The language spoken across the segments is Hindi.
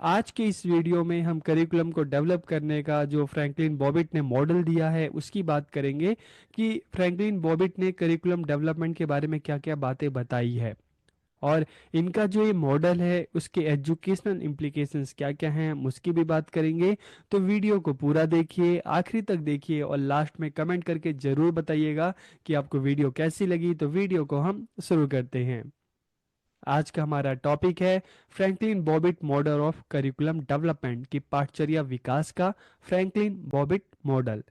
आज के इस वीडियो में हम करिकुलम को डेवलप करने का जो फ्रैंकलिन बॉबिट ने मॉडल दिया है उसकी बात करेंगे कि फ्रैंकलिन बॉबिट ने करिकुलम डेवलपमेंट के बारे में क्या-क्या बातें बताई है और इनका जो ये मॉडल है उसके एजुकेशनल इम्प्लीकेशंस क्या-क्या हैं हम उसकी भी बात करेंगे। तो वीडियो को पूरा देखिए, आखिरी तक देखिए और लास्ट में कमेंट करके ज़रूर बताइएगा कि आपको वीडियो कैसी लगी। तो वीडियो को हम शुरू करते हैं। आज का हमारा टॉपिक है Franklin Bobbitt model of curriculum development की पाठचर्या विकास का फ्रैंकलिन बॉबिट मॉडल।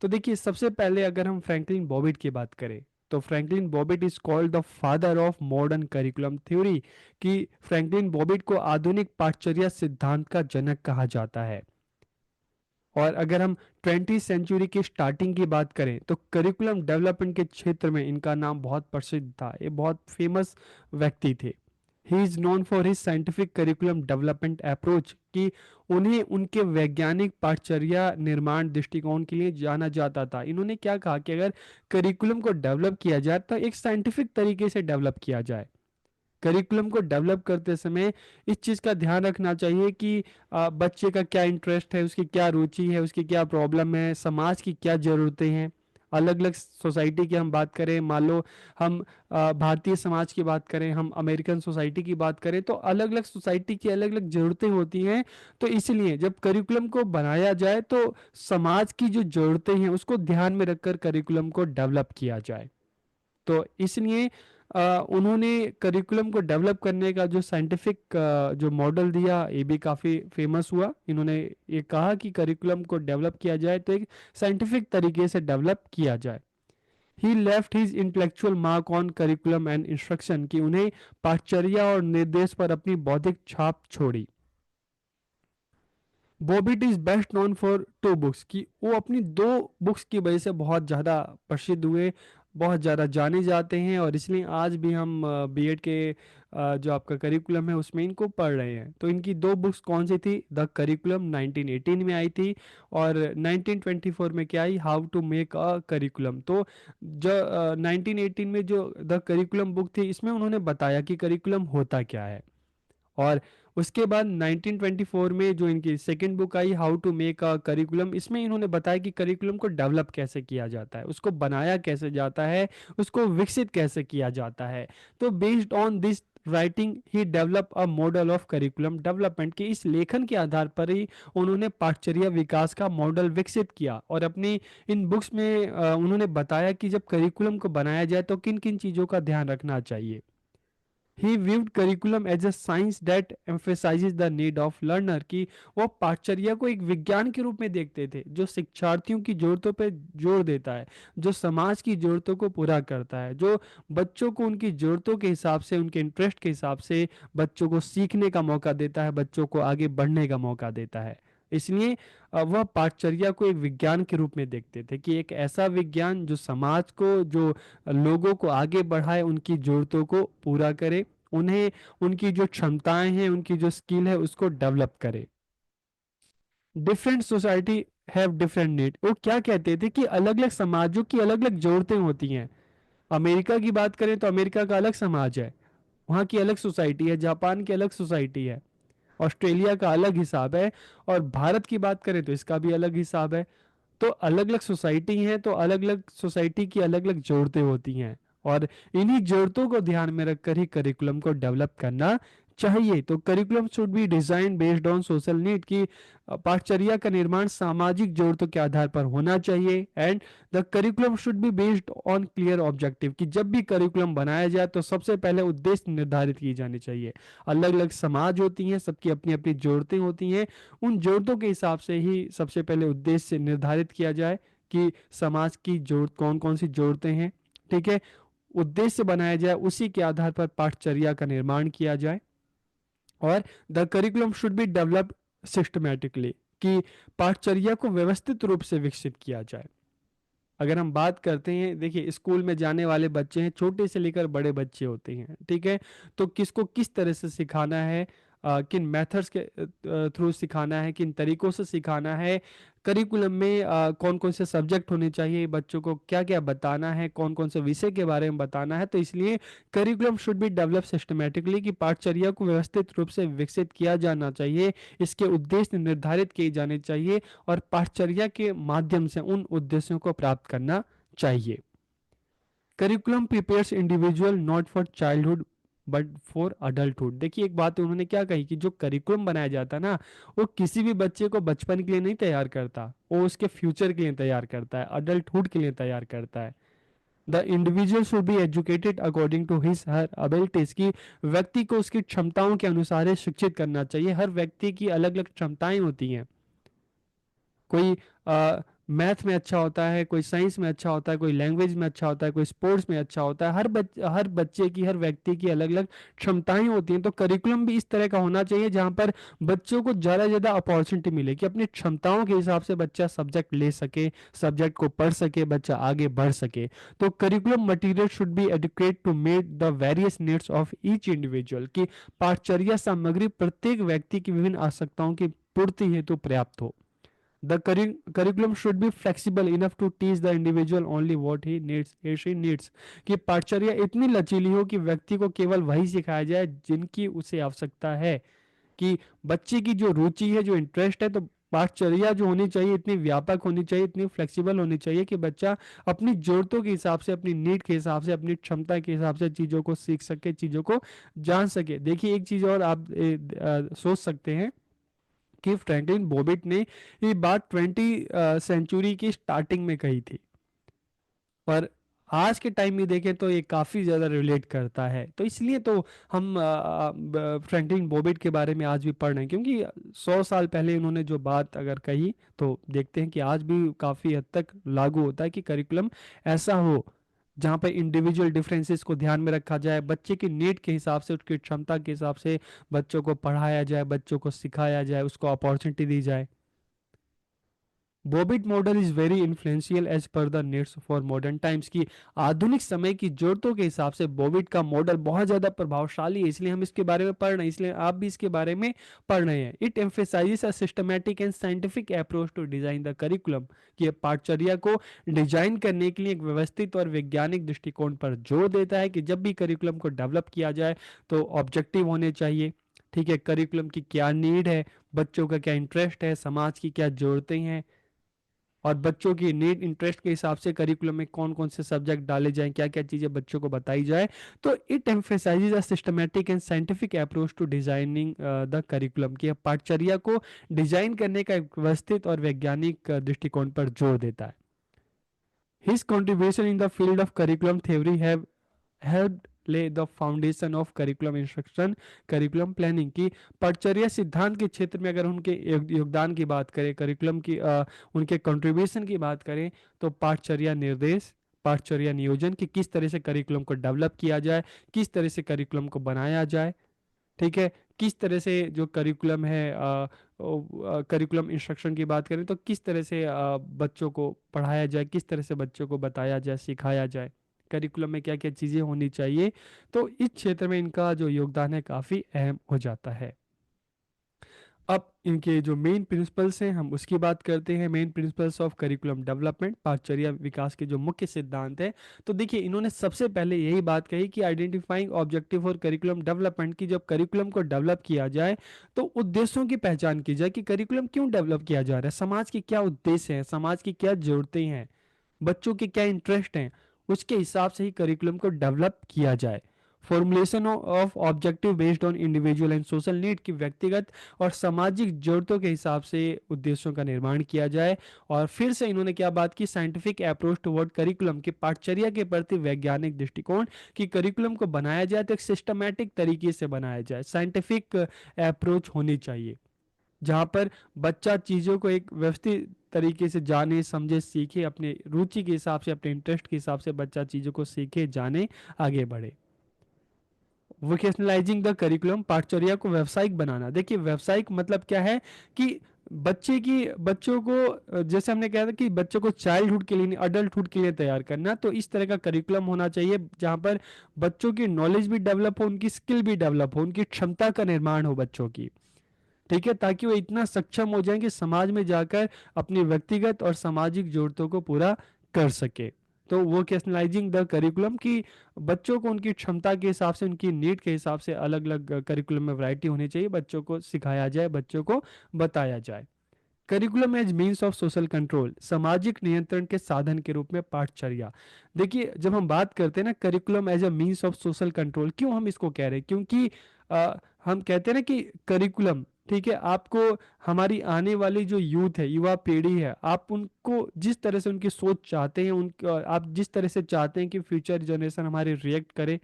तो देखिए, सबसे पहले अगर हम फ्रैंकलिन बॉबिट की बात करें तो Franklin Bobbitt is called the father of modern curriculum theory कि फ्रैंकलिन बॉबिट को आधुनिक पाठचर्या सिद्धांत का जनक कहा जाता है। और अगर हम 20वीं सेंचुरी की स्टार्टिंग की बात करें तो करिकुलम डेवलपमेंट के क्षेत्र में इनका नाम बहुत प्रसिद्ध था, ये बहुत फेमस व्यक्ति थे। He is known for his scientific curriculum development approach कि उन्हें उनके वैज्ञानिक पाठचर्या निर्माण दृष्टिकोण के लिए जाना जाता था। इन्होंने क्या कहा कि अगर करिकुलम को डेवलप किया जाए तो एक साइंटिफिक तरीके से डेवलप किया जाए। करिकुलम को डेवलप करते समय इस चीज़ का ध्यान रखना चाहिए कि बच्चे का क्या इंटरेस्ट है, उसकी क्या रुचि है, उसकी क्या प्रॉब्लम है, समाज की क्या ज़रूरतें हैं। अलग अलग सोसाइटी की हम बात करें, मान लो हम भारतीय समाज की बात करें, हम अमेरिकन सोसाइटी की बात करें, तो अलग अलग सोसाइटी की अलग अलग ज़रूरतें होती हैं। तो इसलिए जब करिकुलम को बनाया जाए तो समाज की जो ज़रूरतें हैं उसको ध्यान में रखकर करिकुलम को डेवलप किया जाए। तो इसलिए उन्होंने करिकुलम को डेवलप करने का जो साइंटिफिक जो मॉडल दिया ये भी काफ़ी फेमस हुआ। इन्होंने ये कहा कि करिकुलम को डेवलप किया जाए तो एक साइंटिफिक तरीके से डेवलप किया जाए। He left his intellectual mark on curriculum and instruction कि उन्हें पाठचर्या और निर्देश पर अपनी बौद्धिक छाप छोड़ी। Bobbitt is best known for two books कि वो अपनी दो बुक्स की वजह से बहुत ज़्यादा प्रसिद्ध हुए, बहुत ज़्यादा जाने जाते हैं और इसलिए आज भी हम बीएड के जो आपका करिकुलम है उसमें इनको पढ़ रहे हैं। तो इनकी दो बुक्स कौन सी थी? द करिकुलम 1918 में आई थी और 1924 में क्या आई? How to make a curriculum. तो जो 1918 में जो द करिकुलम बुक थी इसमें उन्होंने बताया कि करिकुलम होता क्या है। और उसके बाद 1924 में जो इनकी सेकंड बुक आई how to make a curriculum, इसमें इन्होंने बताया कि करिकुलम को डेवलप कैसे किया जाता है, उसको बनाया कैसे जाता है, उसको विकसित कैसे किया जाता है। तो based on this writing he develop a model of curriculum development के इस लेखन के आधार पर ही उन्होंने पाठचर्या विकास का मॉडल विकसित किया और अपनी इन बुक्स में उन्होंने बताया कि जब करिकुलम को बनाया जाए तो किन किन चीज़ों का ध्यान रखना चाहिए। ही viewed curriculum as a science that emphasizes the need of learner कि वो पाठचर्या को एक विज्ञान के रूप में देखते थे जो शिक्षार्थियों की जरूरतों पे जोर देता है, जो समाज की जरूरतों को पूरा करता है, जो बच्चों को उनकी जरूरतों के हिसाब से, उनके इंटरेस्ट के हिसाब से बच्चों को सीखने का मौका देता है, बच्चों को आगे बढ़ने का मौका देता है। इसलिए वह पाठचर्या को एक विज्ञान के रूप में देखते थे कि एक ऐसा विज्ञान जो समाज को, जो लोगों को आगे बढ़ाए, उनकी जरूरतों को पूरा करे, उन्हें उनकी जो क्षमताएं हैं, उनकी जो स्किल है उसको डेवलप करे। Different society have different need, वो क्या कहते थे कि अलग अलग समाजों की अलग अलग जरूरतें होती हैं। अमेरिका की बात करें तो अमेरिका का अलग समाज है, वहाँ की अलग सोसाइटी है, जापान की अलग सोसाइटी है, ऑस्ट्रेलिया का अलग हिसाब है और भारत की बात करें तो इसका भी अलग हिसाब है। तो अलग अलग सोसाइटी हैं तो अलग अलग सोसाइटी की अलग अलग जरूरतें होती हैं और इन्हीं जरूरतों को ध्यान में रखकर ही करिकुलम को डेवलप करना चाहिए। तो curriculum should be design based on social need की पाठचर्या का निर्माण सामाजिक जरूरतों के आधार पर होना चाहिए and the curriculum should be based on clear objective कि जब भी करिकुलम बनाया जाए तो सबसे पहले उद्देश्य निर्धारित की जानी चाहिए। अलग अलग समाज होती हैं, सबकी अपनी अपनी जरूरतें होती हैं, उन जरूरतों के हिसाब से ही सबसे पहले उद्देश्य निर्धारित किया जाए कि समाज की जरूरत कौन कौन सी जरूरतें हैं। ठीक है, उद्देश्य बनाया जाए, उसी के आधार पर पाठचर्या का निर्माण किया जाए और the curriculum should be developed systematically कि पाठचर्या को व्यवस्थित रूप से विकसित किया जाए। अगर हम बात करते हैं, देखिए स्कूल में जाने वाले बच्चे हैं, छोटे से लेकर बड़े बच्चे होते हैं, ठीक है, तो किसको किस तरह से सिखाना है, किन मेथड्स के थ्रू सिखाना है, किन तरीकों से सिखाना है, करिकुलम में कौन कौन से सब्जेक्ट होने चाहिए, बच्चों को क्या क्या बताना है, कौन कौन से विषय के बारे में बताना है। तो इसलिए curriculum should be develop systematically, कि पाठचर्या को व्यवस्थित रूप से विकसित किया जाना चाहिए, इसके उद्देश्य निर्धारित किए जाने चाहिए और पाठचर्या के माध्यम से उन उद्देश्यों को प्राप्त करना चाहिए। Curriculum prepares individual not for childhood but for adulthood. देखिए एक बात उन्होंने क्या कही कि जो करिकुलम बनाया जाता है ना, वो किसी भी बच्चे को बचपन के लिए नहीं तैयार करता, वो उसके फ्यूचर के लिए तैयार करता है, अडल्टहुड के लिए तैयार करता है। The individual should be educated according to his her abilities, की व्यक्ति को उसकी क्षमताओं के अनुसार ही शिक्षित करना चाहिए। हर व्यक्ति की अलग अलग क्षमताएं होती हैं, कोई मैथ में अच्छा होता है, कोई साइंस में अच्छा होता है, कोई लैंग्वेज में अच्छा होता है, कोई स्पोर्ट्स में अच्छा होता है। हर बच्चे की, हर व्यक्ति की अलग अलग क्षमताएं होती हैं। तो करिकुलम भी इस तरह का होना चाहिए जहां पर बच्चों को ज़्यादा से ज़्यादा अपॉर्चुनिटी मिले कि अपनी क्षमताओं के हिसाब से बच्चा सब्जेक्ट ले सके, सब्जेक्ट को पढ़ सके, बच्चा आगे बढ़ सके। तो curriculum material should be educate to meet the various needs of each individual, की पाठचर्या सामग्री प्रत्येक व्यक्ति की विभिन्न आवश्यकताओं की पूर्ति हेतु पर्याप्त हो। The curriculum should be flexible enough to teach the individual only what he needs, he she needs, कि पाठचर्या इतनी लचीली हो कि व्यक्ति को केवल वही सिखाया जाए जिनकी उसे आवश्यकता है। कि बच्चे की जो रुचि है, जो इंटरेस्ट है, तो पाठचर्या जो होनी चाहिए इतनी व्यापक होनी चाहिए, इतनी फ्लेक्सिबल होनी चाहिए कि बच्चा अपनी जरूरतों के हिसाब से, अपनी नीड के हिसाब से, अपनी क्षमता के हिसाब से चीज़ों को सीख सके, चीज़ों को जान सके। देखिए एक चीज़ और आप सोच सकते हैं कि फ्रैंकलिन बॉबिट ने ये बात 20 सेंचुरी की स्टार्टिंग में कही थी, पर आज के टाइम में देखें तो ये काफ़ी ज़्यादा रिलेट करता है। तो इसलिए तो हम फ्रैंकलिन बॉबिट के बारे में आज भी पढ़ रहे हैं, क्योंकि 100 साल पहले उन्होंने जो बात अगर कही तो देखते हैं कि आज भी काफ़ी हद तक लागू होता है कि करिकुलम ऐसा हो जहाँ पर इंडिविजुअल डिफरेंसेस को ध्यान में रखा जाए, बच्चे की नीड के हिसाब से, उसकी क्षमता के हिसाब से बच्चों को पढ़ाया जाए, बच्चों को सिखाया जाए, उसको अपॉर्चुनिटी दी जाए। Bobbitt model is very influential as per the needs for modern times, की आधुनिक समय की जरूरतों के हिसाब से बॉबिट का मॉडल बहुत ज़्यादा प्रभावशाली है। इसलिए हम इसके बारे में पढ़ रहे हैं, इसलिए आप भी इसके बारे में पढ़ रहे हैं। It emphasizes a systematic and scientific approach to design the curriculum, कि पाठचर्या को डिजाइन करने के लिए एक व्यवस्थित और वैज्ञानिक दृष्टिकोण पर जोर देता है कि जब भी करिकुलम को डेवलप किया जाए तो ऑब्जेक्टिव होने चाहिए। ठीक है, करिकुलम की क्या नीड है, बच्चों का क्या इंटरेस्ट है, समाज की क्या जरूरतें हैं, और बच्चों की नीड इंटरेस्ट के हिसाब से करिकुलम में कौन कौन से सब्जेक्ट डाले जाएं, क्या क्या चीज़ें बच्चों को बताई जाए। तो it emphasizes a systematic and scientific approach to designing the curriculum, की पाठचर्या को डिजाइन करने का एक व्यवस्थित और वैज्ञानिक दृष्टिकोण पर जोर देता है। His contribution in the field of curriculum theory have helped lay the foundation of curriculum instruction, curriculum planning, की पाठचर्या सिद्धांत के क्षेत्र में अगर उनके योगदान की बात करें, करिकुलम की उनके कंट्रीब्यूशन की बात करें, तो पाठचर्या निर्देश, पाठचर्या नियोजन, कि किस तरह से करिकुलम को डेवलप किया जाए, किस तरह से करिकुलम को बनाया जाए। ठीक है, किस तरह से जो करिकुलम है, करिकुलम इंस्ट्रक्शन की बात करें तो किस तरह से बच्चों को पढ़ाया जाए, किस तरह से बच्चों को बताया जाए, सिखाया जाए, करिकुलम में क्या क्या चीज़ें होनी चाहिए। तो इस क्षेत्र में इनका जो योगदान है काफ़ी अहम हो जाता है। अब इनके जो मेन प्रिंसिपल्स हैं हम उसकी बात करते हैं। Main principles of curriculum development, पाठचर्या विकास के जो मुख्य सिद्धांत हैं। तो देखिए इन्होंने सबसे पहले यही बात कही कि identifying objective for curriculum development, की जब करिकुलम को डेवलप किया जाए तो उद्देश्यों की पहचान की जाए कि करिकुलम क्यों डेवलप किया जा रहा है, समाज के क्या उद्देश्य हैं, समाज की क्या जरूरतें हैं, बच्चों के क्या इंटरेस्ट हैं, उसके हिसाब से ही करिकुलम को डेवलप किया जाए। Formulation of objective based on individual and social need, की व्यक्तिगत और सामाजिक जरूरतों के हिसाब से उद्देश्यों का निर्माण किया जाए। और फिर से इन्होंने क्या बात की, साइंटिफिक अप्रोच टुवर्ड करिकुलम, की पाठचर्या के प्रति वैज्ञानिक दृष्टिकोण, कि करिकुलम को बनाया जाए तो एक सिस्टमैटिक तरीके से बनाया जाए, साइंटिफिक अप्रोच होनी चाहिए जहाँ पर बच्चा चीज़ों को एक व्यवस्थित तरीके से जाने, समझे, सीखे, अपने रुचि के हिसाब से, अपने इंटरेस्ट के हिसाब से बच्चा चीज़ों को सीखे, जाने, आगे बढ़े। वोकेशनलाइजिंग द करिकुलम, पाठचर्या को व्यावसायिक बनाना। देखिए व्यावसायिक मतलब क्या है कि बच्चों को जैसे हमने कहा था कि बच्चों को चाइल्डहुड के लिए नहीं अडल्टहुड के लिए तैयार करना, तो इस तरह का करिकुलम होना चाहिए जहाँ पर बच्चों की नॉलेज भी डेवलप हो, उनकी स्किल भी डेवलप हो, उनकी क्षमता का निर्माण हो बच्चों की। ठीक है, ताकि वो इतना सक्षम हो जाए कि समाज में जाकर अपनी व्यक्तिगत और सामाजिक जरूरतों को पूरा कर सके। तो वोकेशनलाइजिंग द करिकुलम की बच्चों को उनकी क्षमता के हिसाब से, उनकी नीड के हिसाब से अलग अलग करिकुलम में वैरायटी होनी चाहिए, बच्चों को सिखाया जाए, बच्चों को बताया जाए। Curriculum as means of social control, सामाजिक नियंत्रण के साधन के रूप में पाठचर्या। देखिए जब हम बात करते हैं ना curriculum as a means of social control, क्यों हम इसको कह रहे हैं, क्योंकि हम कहते हैं ना कि करिकुलम, ठीक है, आपको हमारी आने वाली जो यूथ है, युवा पीढ़ी है, आप उनको जिस तरह से उनकी सोच चाहते हैं, उन आप जिस तरह से चाहते हैं कि फ्यूचर जनरेशन हमारे रिएक्ट करे,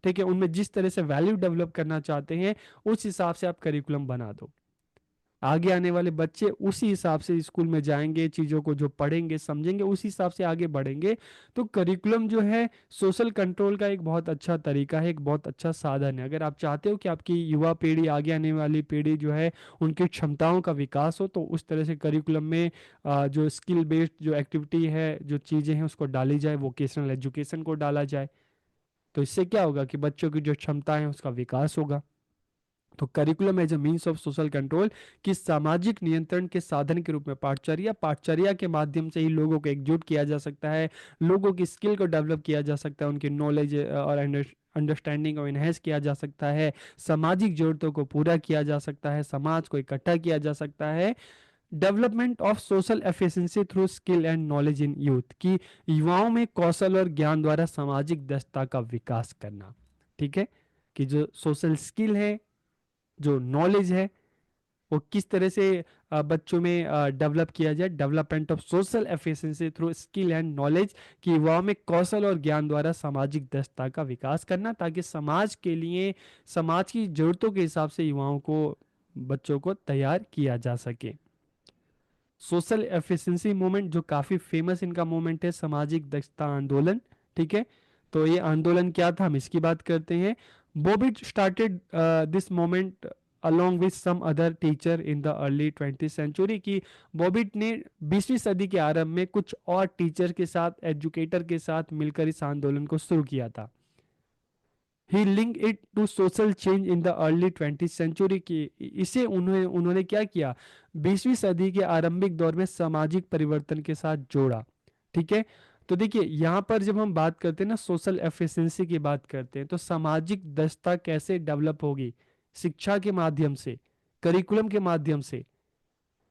ठीक है, उनमें जिस तरह से वैल्यू डेवलप करना चाहते हैं, उस हिसाब से आप करिकुलम बना दो। आगे आने वाले बच्चे उसी हिसाब से स्कूल में जाएंगे, चीज़ों को जो पढ़ेंगे समझेंगे उसी हिसाब से आगे बढ़ेंगे। तो करिकुलम जो है सोशल कंट्रोल का एक बहुत अच्छा तरीका है, एक बहुत अच्छा साधन है। अगर आप चाहते हो कि आपकी युवा पीढ़ी, आगे आने वाली पीढ़ी जो है उनकी क्षमताओं का विकास हो, तो उस तरह से करिकुलम में जो स्किल बेस्ड जो एक्टिविटी है, जो चीज़ें हैं उसको डाली जाए, वोकेशनल एजुकेशन को डाला जाए। तो इससे क्या होगा कि बच्चों की जो क्षमता है उसका विकास होगा। तो curriculum as a means of social control की सामाजिक नियंत्रण के साधन के रूप में पाठचर्या, पाठचर्या के माध्यम से ही लोगों को एकजुट किया जा सकता है, लोगों की स्किल को डेवलप किया जा सकता है, उनकी नॉलेज और अंडरस्टैंडिंग को इनहेंस किया जा सकता है, सामाजिक जरूरतों को पूरा किया जा सकता है, समाज को इकट्ठा किया जा सकता है। Development of social efficiency through skill and knowledge in youth, की युवाओं में कौशल और ज्ञान द्वारा सामाजिक दक्षता का विकास करना। ठीक है, कि जो सोशल स्किल है, जो नॉलेज है, वो किस तरह से बच्चों में डेवलप किया जाए। Development of social efficiency through skill and knowledge, कि युवाओं में कौशल और ज्ञान द्वारा सामाजिक दक्षता का विकास करना, ताकि समाज के लिए, समाज की जरूरतों के हिसाब से युवाओं को, बच्चों को तैयार किया जा सके। सोशल एफिशिएंसी मूवमेंट जो काफी फेमस इनका मूवमेंट है, सामाजिक दक्षता आंदोलन। ठीक है, तो ये आंदोलन क्या था हम इसकी बात करते हैं। Bobbitt started this movement along with some other teacher in the early 20th century, की बॉबिट ने 20वीं सदी के आरंभ में कुछ और टीचर के साथ, एजुकेटर के साथ मिलकर इस आंदोलन को शुरू किया था। He link it to social change in the early 20th century, की इसे उन्होंने उन्होंने क्या किया, 20वीं सदी के आरंभिक दौर में सामाजिक परिवर्तन के साथ जोड़ा। ठीक है, तो देखिए यहाँ पर जब हम बात करते हैं ना, सोशल एफिशिएंसी की बात करते हैं, तो सामाजिक दक्षता कैसे डेवलप होगी, शिक्षा के माध्यम से, करिकुलम के माध्यम से।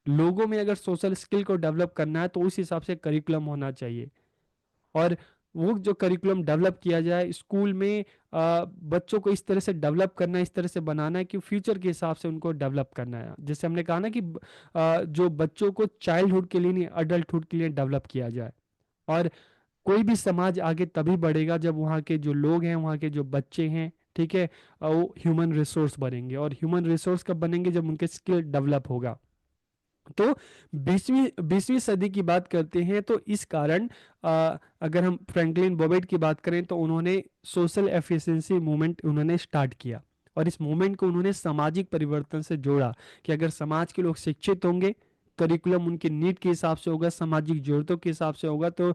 लोगों में अगर सोशल स्किल को डेवलप करना है तो उस हिसाब से करिकुलम होना चाहिए। और वो जो करिकुलम डेवलप किया जाए स्कूल में, बच्चों को इस तरह से डेवलप करना है, इस तरह से बनाना है कि फ्यूचर के हिसाब से उनको डेवलप करना है। जैसे हमने कहा ना कि जो बच्चों को चाइल्डहुड के लिए नहीं, अडल्टहुड के लिए डेवलप किया जाए। और कोई भी समाज आगे तभी बढ़ेगा जब वहाँ के जो लोग हैं, वहाँ के जो बच्चे हैं, ठीक है, वो ह्यूमन रिसोर्स बनेंगे। और ह्यूमन रिसोर्स कब बनेंगे, जब उनके स्किल डेवलप होगा। तो 20वीं सदी की बात करते हैं, तो इस कारण अगर हम फ्रैंकलिन बॉबेट की बात करें तो उन्होंने सोशल एफिशिएंसी मूवमेंट उन्होंने स्टार्ट किया, और इस मूवमेंट को उन्होंने सामाजिक परिवर्तन से जोड़ा, कि अगर समाज के लोग शिक्षित होंगे, करिकुलम उनकी नीड के हिसाब से होगा, सामाजिक जरूरतों के हिसाब से होगा, तो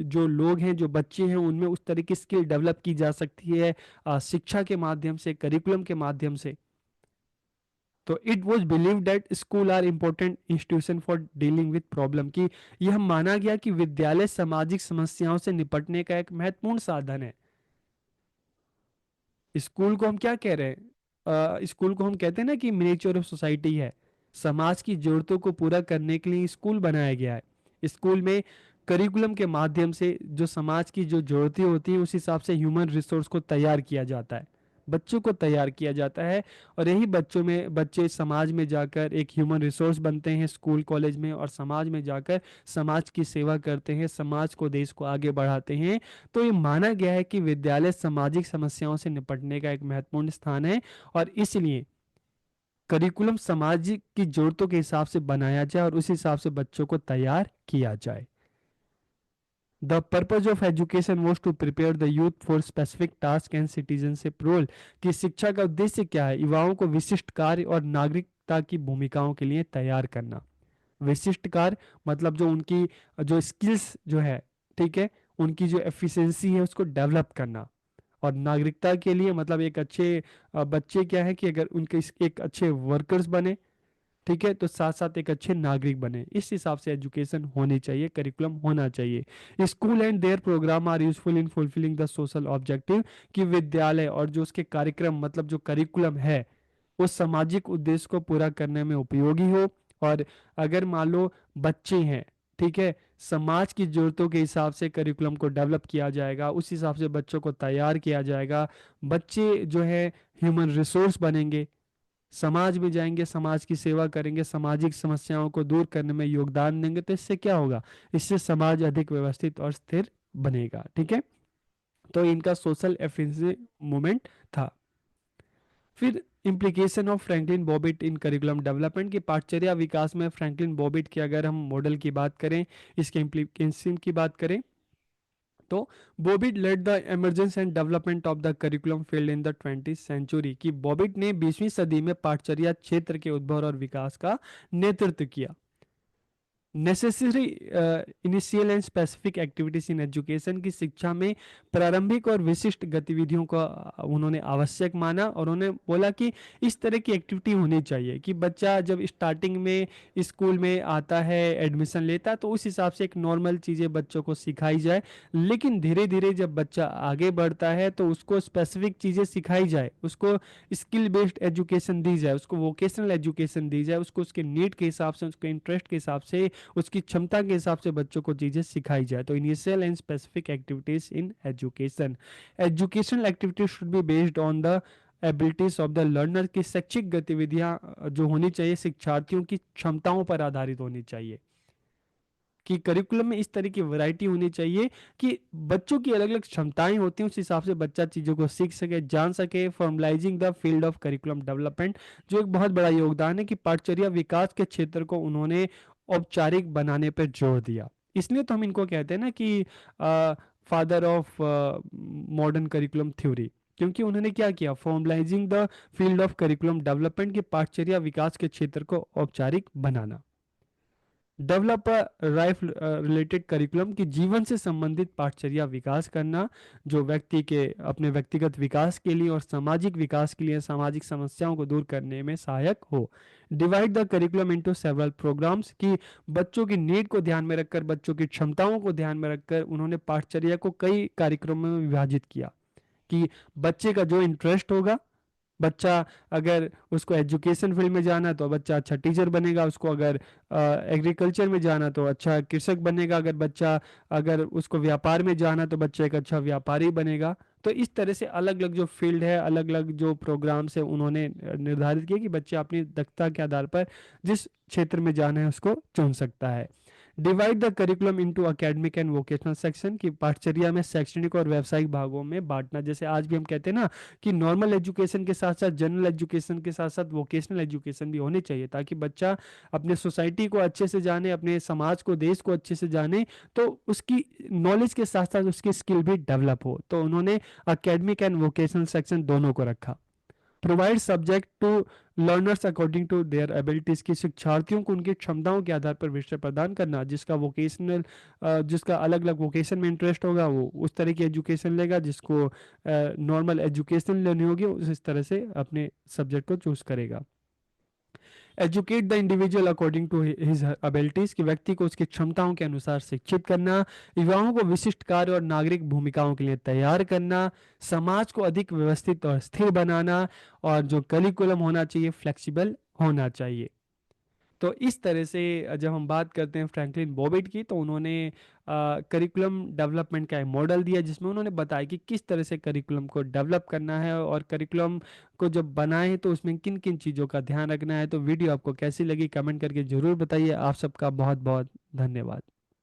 जो लोग हैं, जो बच्चे हैं, उनमें उस तरह की स्किल डेवलप की जा सकती है, शिक्षा के माध्यम से, करिकुलम के माध्यम से। तो it was believe that school are important institution for dealing with problem, की यह माना गया कि विद्यालय सामाजिक समस्याओं से निपटने का एक महत्वपूर्ण साधन है। स्कूल को हम क्या कह रहे हैं, स्कूल को हम कहते हैं ना कि मिनिएचर ऑफ सोसाइटी है। समाज की जरूरतों को पूरा करने के लिए स्कूल बनाया गया है। स्कूल में करिकुलम के माध्यम से जो समाज की जो जरूरतें होती हैं उस हिसाब से ह्यूमन रिसोर्स को तैयार किया जाता है, बच्चों को तैयार किया जाता है। और यही बच्चों में, बच्चे समाज में जाकर एक ह्यूमन रिसोर्स बनते हैं स्कूल कॉलेज में, और समाज में जाकर समाज की सेवा करते हैं, समाज को, देश को आगे बढ़ाते हैं। तो ये माना गया है कि विद्यालय सामाजिक समस्याओं से निपटने का एक महत्वपूर्ण स्थान है, और इसलिए करिकुलम सामाजिक की जरूरतों के हिसाब से बनाया जाए और उस हिसाब से बच्चों को तैयार किया जाए। The purpose of education was to prepare the youth for specific task and citizenship role, कि शिक्षा का उद्देश्य क्या है, युवाओं को विशिष्ट कार्य और नागरिकता की भूमिकाओं के लिए तैयार करना। विशिष्ट कार्य मतलब जो उनकी जो स्किल्स जो है, ठीक है, उनकी जो एफिशिएंसी है उसको डेवलप करना। और नागरिकता के लिए मतलब एक अच्छे बच्चे क्या है कि अगर उनके एक अच्छे वर्कर्स बने, ठीक है, तो साथ साथ एक अच्छे नागरिक बने, इस हिसाब से एजुकेशन होनी चाहिए, करिकुलम होना चाहिए। School and their program are useful in fulfilling the social objective, कि विद्यालय और जो उसके कार्यक्रम मतलब जो करिकुलम है वो सामाजिक उद्देश्य को पूरा करने में उपयोगी हो। और अगर मान लो बच्चे हैं, ठीक है, समाज की जरूरतों के हिसाब से करिकुलम को डेवलप किया जाएगा, उस हिसाब से बच्चों को तैयार किया जाएगा। बच्चे जो है ह्यूमन रिसोर्स बनेंगे, समाज में जाएंगे, समाज की सेवा करेंगे, सामाजिक समस्याओं को दूर करने में योगदान देंगे, तो इससे क्या होगा, इससे समाज अधिक व्यवस्थित और स्थिर बनेगा। ठीक है, तो इनका सोशल एफिशिएंसी मूवमेंट था। फिर implication of Franklin Bobbitt in curriculum development, की पाठचर्या विकास में फ्रैंकलिन बॉबिट की अगर हम मॉडल की बात करें, इसके इम्प्लीकेशन की बात करें, तो Bobbitt led the emergence and development of the curriculum field in the 20th century, की बॉबिट ने 20वीं सदी में पाठचर्या क्षेत्र के उद्भव और विकास का नेतृत्व किया। Necessary initial and specific activities in education, की शिक्षा में प्रारंभिक और विशिष्ट गतिविधियों का उन्होंने आवश्यक माना, और उन्होंने बोला कि इस तरह की एक्टिविटी होनी चाहिए कि बच्चा जब स्टार्टिंग में स्कूल में आता है, एडमिशन लेता है, तो उस हिसाब से एक नॉर्मल चीज़ें बच्चों को सिखाई जाए, लेकिन धीरे धीरे जब बच्चा आगे बढ़ता है तो उसको स्पेसिफिक चीज़ें सिखाई जाए, उसको स्किल बेस्ड एजुकेशन दी जाए, उसको वोकेशनल एजुकेशन दी जाए, उसको उसके नीड के हिसाब से, उसके इंटरेस्ट के हिसाब से, उसकी क्षमता के हिसाब से बच्चों को चीजें सिखाई जाए। तो initial and specific activities in education, educational activities should be based on the abilities of the learner, की शैक्षिक गतिविधियां जो होनी चाहिए शिक्षार्थियों की क्षमताओं पर आधारित होनी चाहिए, कि करिकुलम में इस तरह की वैरायटी होनी चाहिए कि बच्चों की अलग अलग क्षमताएं होती हैं, उस हिसाब से बच्चा चीज़ों को सीख सके, जान सके। Formalizing the field of curriculum development, जो एक बहुत बड़ा योगदान है, कि पाठचर्या विकास के क्षेत्र को उन्होंने औपचारिक बनाने पर जोर दिया। इसलिए तो हम इनको कहते हैं ना कि father of modern curriculum theory, क्योंकि उन्होंने क्या किया, formalizing the field of curriculum development, के पाठचर्या विकास के क्षेत्र को औपचारिक बनाना। डेवलप लाइफ रिलेटेड करिकुलम, की जीवन से संबंधित पाठचर्या विकास करना, जो व्यक्ति के अपने व्यक्तिगत विकास के लिए और सामाजिक विकास के लिए सामाजिक समस्याओं को दूर करने में सहायक हो। Divide the curriculum into several programs, की बच्चों की नीड को ध्यान में रखकर, बच्चों की क्षमताओं को ध्यान में रखकर उन्होंने पाठचर्या को कई कार्यक्रमों में विभाजित किया, कि बच्चे का जो इंटरेस्ट होगा, बच्चा अगर उसको एजुकेशन फील्ड में जाना तो बच्चा अच्छा टीचर बनेगा, उसको अगर एग्रीकल्चर में जाना तो अच्छा कृषक बनेगा, अगर बच्चा अगर उसको व्यापार में जाना तो बच्चा एक अच्छा व्यापारी बनेगा। तो इस तरह से अलग अलग जो फील्ड है, अलग अलग जो प्रोग्राम्स है, उन्होंने निर्धारित किया कि बच्चे अपनी दक्षता के आधार पर जिस क्षेत्र में जाना है उसको चुन सकता है। Divide the curriculum into academic and vocational section, की पाठचर्या में शैक्षणिक और व्यावसायिक भागों में बांटना। जैसे आज भी हम कहते हैं ना कि नॉर्मल एजुकेशन के साथ साथ जनरल एजुकेशन के साथ साथ वोकेशनल एजुकेशन भी होनी चाहिए, ताकि बच्चा अपने सोसाइटी को अच्छे से जाने, अपने समाज को, देश को अच्छे से जाने, तो उसकी नॉलेज के साथ साथ उसकी स्किल भी डेवलप हो। तो उन्होंने एकेडमिक एंड वोकेशनल सेक्शन दोनों को रखा। Provide subject to learners according to their abilities, की शिक्षार्थियों को उनकी क्षमताओं के आधार पर विषय प्रदान करना, जिसका वोकेशनल जिसका अलग अलग वोकेशन में इंटरेस्ट होगा वो उस तरह की एजुकेशन लेगा, जिसको नॉर्मल एजुकेशन लेनी होगी उस इस तरह से अपने सब्जेक्ट को चूज करेगा। Educate the individual according to his abilities, की व्यक्ति को उसकी क्षमताओं के अनुसार शिक्षित करना, युवाओं को विशिष्ट कार्य और नागरिक भूमिकाओं के लिए तैयार करना, समाज को अधिक व्यवस्थित और स्थिर बनाना, और जो करिकुलम होना चाहिए फ्लेक्सिबल होना चाहिए। तो इस तरह से जब हम बात करते हैं फ्रैंकलिन बॉबिट की, तो उन्होंने करिकुलम डेवलपमेंट का एक मॉडल दिया, जिसमें उन्होंने बताया कि किस तरह से करिकुलम को डेवलप करना है, और करिकुलम को जब बनाएं तो उसमें किन किन चीज़ों का ध्यान रखना है। तो वीडियो आपको कैसी लगी कमेंट करके ज़रूर बताइए। आप सबका बहुत बहुत धन्यवाद।